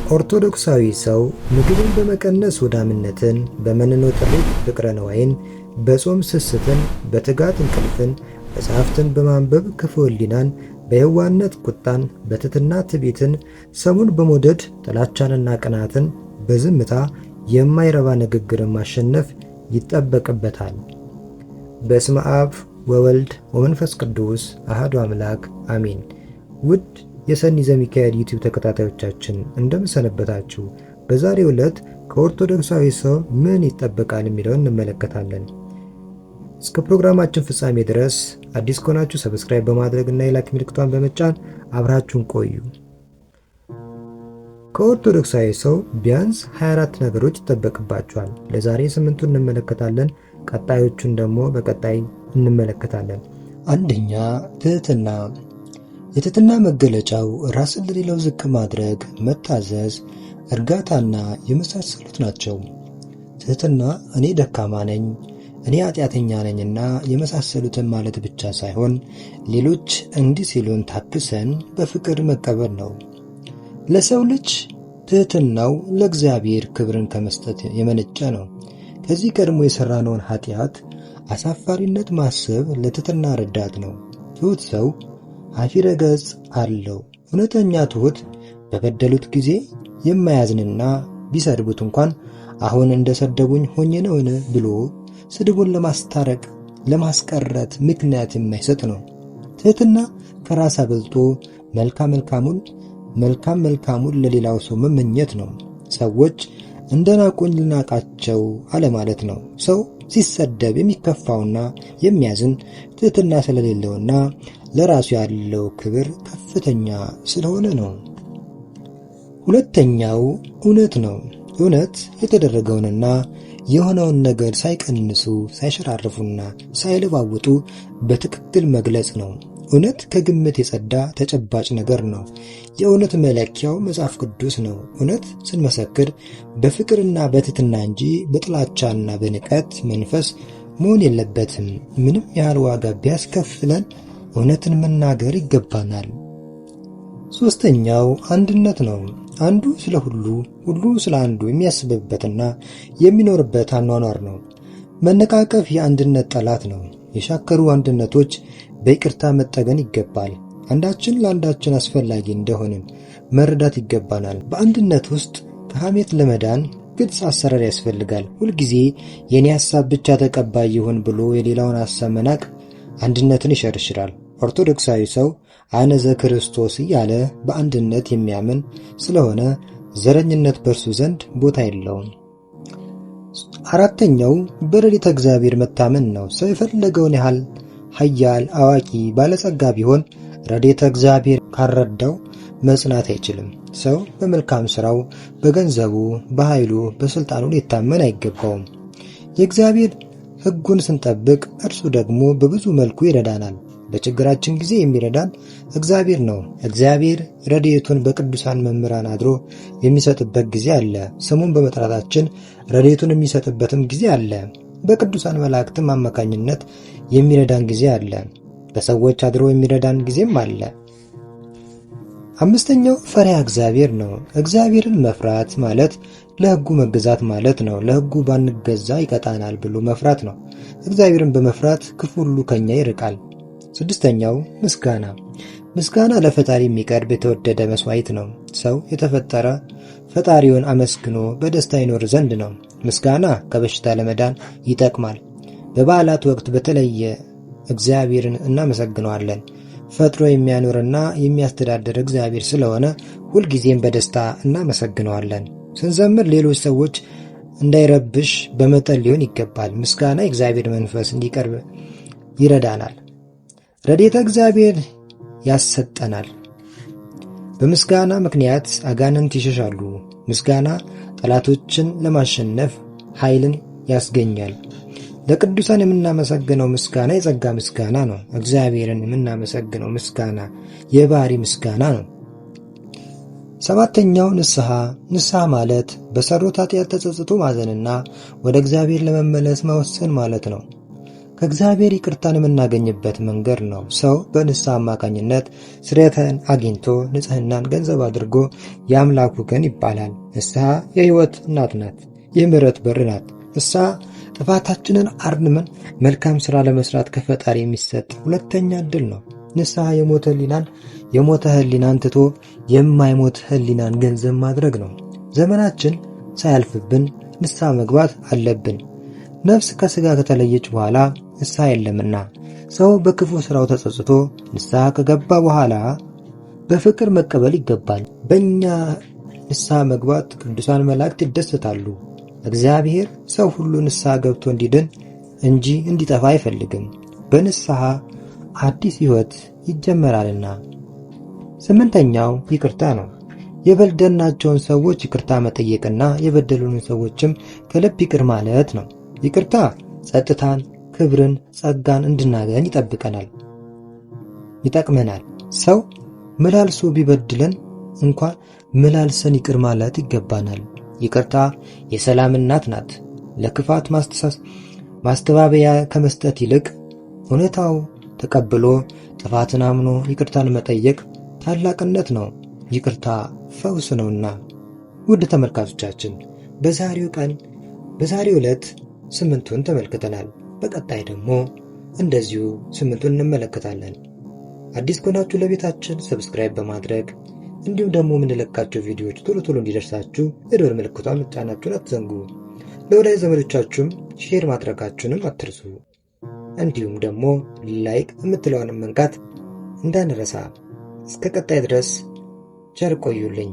ኦርቶዶክሳዊ ሰው ምግብን በመቀነስ ሆዳምነትን፣ በመንኖ ጥሪት ፍቅረ ነዋይን፣ በጾም ስስትን፣ በትጋት እንቅልፍን፣ መጽሐፍትን በማንበብ ክፉ ሕሊናን፣ በየዋህነት ቁጣን፣ በትሕትና ትዕቢትን፣ ሰሙን በመውደድ ጥላቻንና ቅናትን፣ በዝምታ የማይረባ ንግግርን ማሸነፍ ይጠበቅበታል። በስመ አብ ወወልድ ወመንፈስ ቅዱስ አሐዱ አምላክ አሜን። ውድ የሰኒ ዘሚካኤል ዩቲዩብ ተከታታዮቻችን እንደምን ሰነበታችሁ? በዛሬው ዕለት ከኦርቶዶክሳዊ ሰው ምን ይጠበቃል የሚለውን እንመለከታለን። እስከ ፕሮግራማችን ፍጻሜ ድረስ አዲስ ከሆናችሁ ሰብስክራይብ በማድረግ እና የላይክ ምልክቷን በመጫን አብራችሁን ቆዩ። ከኦርቶዶክሳዊ ሰው ቢያንስ 24 ነገሮች ይጠበቅባቸዋል። ለዛሬ 8ቱን እንመለከታለን። ቀጣዮቹን ደግሞ በቀጣይ እንመለከታለን። አንደኛ፣ ትህትና። የትህትና መገለጫው ራስን ለሌላው ዝቅ ማድረግ፣ መታዘዝ፣ እርጋታና የመሳሰሉት ናቸው። ትህትና እኔ ደካማ ነኝ፣ እኔ ኃጢአተኛ ነኝና የመሳሰሉትን ማለት ብቻ ሳይሆን ሌሎች እንዲህ ሲሉን ታክሰን በፍቅር መቀበል ነው። ለሰው ልጅ ትህትናው ለእግዚአብሔር ክብርን ከመስጠት የመነጨ ነው። ከዚህ ቀድሞ የሠራነውን ኃጢአት አሳፋሪነት ማሰብ ለትህትና ረዳት ነው። ትሑት ሰው ኀፊረ ገጽ አለው። እውነተኛ ትሑት በበደሉት ጊዜ የማያዝንና ቢሰድቡት እንኳን አሁን እንደ ሰደቡኝ ሆኜ ነውን ብሎ ስድቡን ለማስታረቅ ለማስቀረት ምክንያት የማይሰጥ ነው። ትሕትና ከራስ አበልጦ መልካም መልካሙን ለሌላው ሰው መመኘት ነው። ሰዎች እንደናቁኝ ልናቃቸው አለማለት ነው። ሰው ሲሰደብ የሚከፋውና የሚያዝን ትሕትና ስለሌለውና ለራሱ ያለው ክብር ከፍተኛ ስለሆነ ነው። ሁለተኛው እውነት ነው። እውነት የተደረገውንና የሆነውን ነገር ሳይቀንሱ ሳይሸራርፉና ሳይለዋውጡ በትክክል መግለጽ ነው። እውነት ከግምት የጸዳ ተጨባጭ ነገር ነው። የእውነት መለኪያው መጽሐፍ ቅዱስ ነው። እውነት ስንመሰክር በፍቅርና በትሕትና እንጂ በጥላቻና በንቀት መንፈስ መሆን የለበትም። ምንም ያህል ዋጋ ቢያስከፍለን እውነትን መናገር ይገባናል። ሦስተኛው አንድነት ነው። አንዱ ስለ ሁሉ፣ ሁሉ ስለ አንዱ የሚያስብበትና የሚኖርበት አኗኗር ነው። መነቃቀፍ የአንድነት ጠላት ነው። የሻከሩ አንድነቶች በይቅርታ መጠገን ይገባል። አንዳችን ለአንዳችን አስፈላጊ እንደሆንን መረዳት ይገባናል። በአንድነት ውስጥ ከሐሜት ለመዳን ግልጽ አሰራር ያስፈልጋል። ሁልጊዜ የኔ ሐሳብ ብቻ ተቀባይ ይሁን ብሎ የሌላውን ሐሳብ መናቅ አንድነትን ይሸርሽራል። ኦርቶዶክሳዊ ሰው አነ ዘክርስቶስ እያለ በአንድነት የሚያምን ስለሆነ ዘረኝነት በእርሱ ዘንድ ቦታ የለውም። አራተኛው በረድኤተ እግዚአብሔር መታመን ነው። ሰው የፈለገውን ያህል ኃያል፣ አዋቂ፣ ባለጸጋ ቢሆን ረድኤተ እግዚአብሔር ካልረዳው መጽናት አይችልም። ሰው በመልካም ሥራው፣ በገንዘቡ፣ በኃይሉ፣ በሥልጣኑ ሊታመን አይገባውም። የእግዚአብሔር ሕጉን ስንጠብቅ እርሱ ደግሞ በብዙ መልኩ ይረዳናል። በችግራችን ጊዜ የሚረዳን እግዚአብሔር ነው። እግዚአብሔር ረድኤቱን በቅዱሳን መምህራን አድሮ የሚሰጥበት ጊዜ አለ። ስሙን በመጥራታችን ረድኤቱን የሚሰጥበትም ጊዜ አለ። በቅዱሳን መላእክትም አማካኝነት የሚረዳን ጊዜ አለ። በሰዎች አድሮ የሚረዳን ጊዜም አለ። አምስተኛው ፈሪሃ እግዚአብሔር ነው። እግዚአብሔርን መፍራት ማለት ለሕጉ መገዛት ማለት ነው። ለሕጉ ባንገዛ ይቀጣናል ብሎ መፍራት ነው። እግዚአብሔርን በመፍራት ክፉ ሁሉ ከኛ ይርቃል። ስድስተኛው ምስጋና። ምስጋና ለፈጣሪ የሚቀርብ የተወደደ መስዋዕት ነው። ሰው የተፈጠረ ፈጣሪውን አመስግኖ በደስታ ይኖር ዘንድ ነው። ምስጋና ከበሽታ ለመዳን ይጠቅማል። በበዓላት ወቅት በተለየ እግዚአብሔርን እናመሰግነዋለን። ፈጥሮ የሚያኖርና የሚያስተዳድር እግዚአብሔር ስለሆነ ሁልጊዜም በደስታ እናመሰግነዋለን። ስንዘምር ሌሎች ሰዎች እንዳይረብሽ በመጠን ሊሆን ይገባል። ምስጋና የእግዚአብሔር መንፈስ እንዲቀርብ ይረዳናል። ረድኤተ እግዚአብሔር ያሰጠናል። በምስጋና ምክንያት አጋንንት ይሸሻሉ። ምስጋና ጠላቶችን ለማሸነፍ ኃይልን ያስገኛል። ለቅዱሳን የምናመሰግነው ምስጋና የጸጋ ምስጋና ነው። እግዚአብሔርን የምናመሰግነው ምስጋና የባህሪ ምስጋና ነው። ሰባተኛው ንስሐ። ንስሐ ማለት በሰሩት ኃጢአት ተጸጽቶ ማዘንና ወደ እግዚአብሔር ለመመለስ መወሰን ማለት ነው። ከእግዚአብሔር ይቅርታን የምናገኝበት መንገድ ነው። ሰው በንስሐ አማካኝነት ስርየትን አግኝቶ ንጽህናን ገንዘብ አድርጎ የአምላኩ ወገን ይባላል። ንስሐ የሕይወት እናት ናት፣ የምሕረት በር ናት። ንስሐ ጥፋታችንን አርምመን መልካም ሥራ ለመስራት ከፈጣሪ የሚሰጥ ሁለተኛ ዕድል ነው። ንስሐ የሞተ ሕሊናን ትቶ የማይሞት ሕሊናን ገንዘብ ማድረግ ነው። ዘመናችን ሳያልፍብን ንስሐ መግባት አለብን። ነፍስ ከሥጋ ከተለየች በኋላ ንስሐ የለምና። ሰው በክፉ ሥራው ተጸጽቶ ንስሐ ከገባ በኋላ በፍቅር መቀበል ይገባል። በእኛ ንስሐ መግባት ቅዱሳን መላእክት ይደሰታሉ። እግዚአብሔር ሰው ሁሉ ንስሐ ገብቶ እንዲድን እንጂ እንዲጠፋ አይፈልግም። በንስሐ አዲስ ሕይወት ይጀመራልና። 8ኛው ይቅርታ ነው። የበደልናቸውን ሰዎች ይቅርታ መጠየቅና የበደሉንን ሰዎችም ከልብ ይቅር ማለት ነው። ይቅርታ ጸጥታን፣ ክብርን፣ ጸጋን እንድናገኝ ይጠቅመናል። ሰው መላልሶ ቢበድለን እንኳን መላልሰን ይቅር ማለት ይገባናል። ይቅርታ የሰላም እናት ናት። ለክፋት ማስተባበያ ከመስጠት ይልቅ እውነታው ተቀብሎ ጥፋትን አምኖ ይቅርታን መጠየቅ ታላቅነት ነው። ይቅርታ ፈውስ ነውና። ውድ ተመልካቾቻችን በዛሬው ዕለት 8ቱን ተመልክተናል። በቀጣይ ደግሞ እንደዚሁ 8ቱን እንመለከታለን። አዲስ ከሆናችሁ ለቤታችን ሰብስክራይብ በማድረግ እንዲሁም ደግሞ የምንለቃቸው ቪዲዮዎች ቶሎ እንዲደርሳችሁ የደወል ምልክቷን መጫናችሁን አትዘንጉ። ለወዳጅ ዘመዶቻችሁም ሼር ማድረጋችሁንም አትርሱ። እንዲሁም ደግሞ ላይክ የምትለዋንም መንካት እንዳንረሳ። እስከ ቀጣይ ድረስ ቸር ቆዩልኝ።